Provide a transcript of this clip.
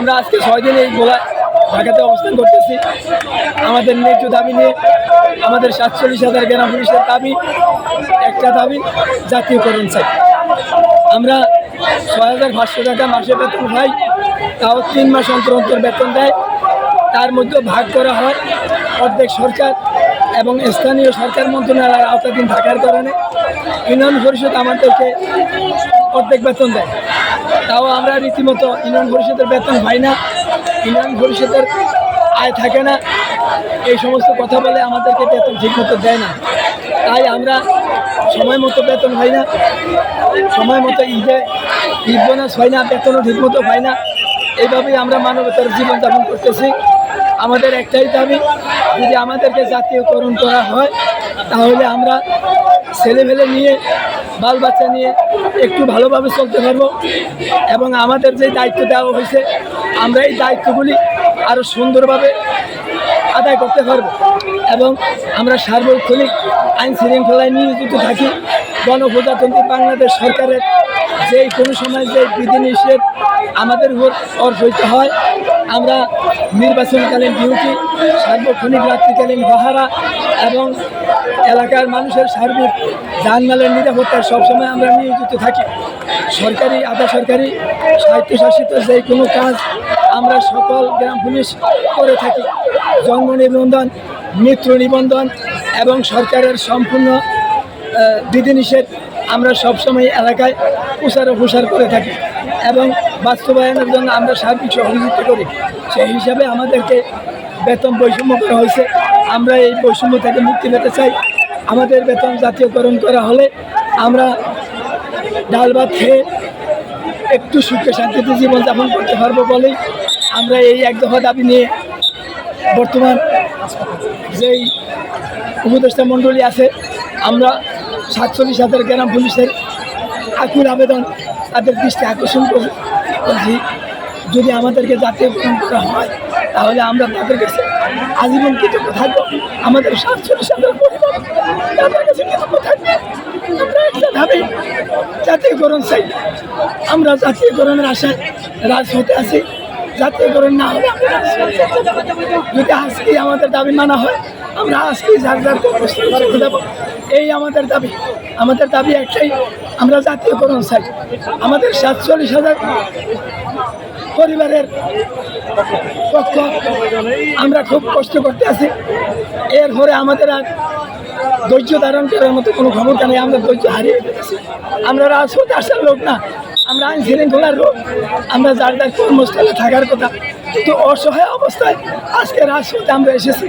আমরা আজকে 6 দিন এই গোলা ঢাকাতে অবস্থান করতেছি। আমাদের ন্যায্য দাবি নিয়ে আমাদের 47,000 গ্রাম পুলিশের দাবি, একটা দাবি জাতীয়করণ চাই। আমরা 6,500 টাকা মাসে বেতন পাই, তাও 3 মাস অন্তর অন্তর বেতন দেয়। তার মধ্যে ভাগ করা হয় অর্ধেক সরকার এবং স্থানীয় সরকার মন্ত্রণালয়ের আওতাধীন থাকার কারণে ইউনিয়ন পরিষদ আমাদেরকে অর্ধেক বেতন দেয়। তাও আমরা রীতিমতো ইউনিয়ন পরিষদের বেতন পাই না, ইউনিয়ন পরিষদের আয় থাকে না, এই সমস্ত কথা বলে আমাদেরকে বেতন ঠিকমতো দেয় না। তাই আমরা সময় মতো বেতন পাই না, সময় মতো ঈদ বোনাস হয় না, বেতনও ঠিকমতো পাই না। এইভাবেই আমরা মানবতার জীবনযাপন করতেছি। আমাদের একটাই দাবি, যদি আমাদেরকে জাতীয়করণ করা হয় তাহলে আমরা ছেলেমেলে নিয়ে বাল বাচ্চা নিয়ে একটু ভালোভাবে চলতে পারবো এবং আমাদের যে দায়িত্ব দেওয়া হয়েছে আমরা এই দায়িত্বগুলি আরও সুন্দরভাবে আদায় করতে পারবো এবং আমরা সার্বক্ষণিক আইন শৃঙ্খলায় নিয়োজিত থাকি। গণপ্রজাতন্ত্রী বাংলাদেশ সরকারের যেই কোনো সময় যে বিধিনিষেধ আমাদের উপর অর্পিত হয়, আমরা নির্বাচনকালীন ডিউটি, সার্বক্ষণিক রাত্রিকালীন পাহারা এবং এলাকার মানুষের সার্বিক যানমালের নিরাপত্তায় সবসময় আমরা নিয়োজিত থাকি। সরকারি আধা সরকারি স্বায়ত্তশাসিত যে কোনো কাজ আমরা সকল গ্রাম পুলিশ করে থাকি। জন্ম নিবন্ধন, মৃত্যু নিবন্ধন এবং সরকারের সম্পূর্ণ বিধিনিষেধ আমরা সবসময় এলাকায় প্রচার করে থাকি এবং বাস্তবায়নের জন্য আমরা সার্বিক সহযোগিতা করি। সেই হিসাবে আমাদেরকে বেতন বৈষম্য করা হয়েছে। আমরা এই বৈষম্য থেকে মুক্তি পেতে চাই। আমাদের বেতন জাতীয়করণ করা হলে আমরা ডাল ভাত খেয়ে একটু সুখে শান্তিতে জীবনযাপন করতে পারবো বলেই আমরা এই এক দফা দাবি নিয়ে বর্তমান যেই উপদেষ্টা মণ্ডলী আছে, আমরা 47,000 গ্রাম পুলিশের আকুল আবেদন তাদের দৃষ্টি আকর্ষণ করছি। যদি আমাদেরকে জাতীয়করণ করা হয় তাহলে আমরা তাদের কাছে আজীবন কৃতজ্ঞ থাকবো। আমাদের 47,000 পরিবার তাদের কাছে কৃতজ্ঞ থাকবে। আমরা একটা ভাবে জাতীয়করণ চাই। আমরা জাতীয়করণের আশায় রাজপথে আছি। জাতীয়করণ না হলে যদি আজকে আমাদের দাবি মানা হয় আমরা আজকে যার করে দেবো। এই আমাদের দাবি। আমাদের দাবি একটাই, আমরা জাতীয়করণ চাই। আমাদের 47,000 পরিবারের পক্ষ আমরা খুব কষ্ট করতে আছি। এরপরে আমাদের আর ধৈর্য ধারণ করার মতো কোনো ক্ষমতা নেই। আমরা ধৈর্য হারিয়ে ফেলেছি। আমরা রাজপথে আসার লোক না, আমরা আইন শৃঙ্খলার লোক। আমরা যার যার কর্মস্থলে থাকার কথা, কিন্তু অসহায় অবস্থায় আজকে রাজপথে আমরা এসেছি।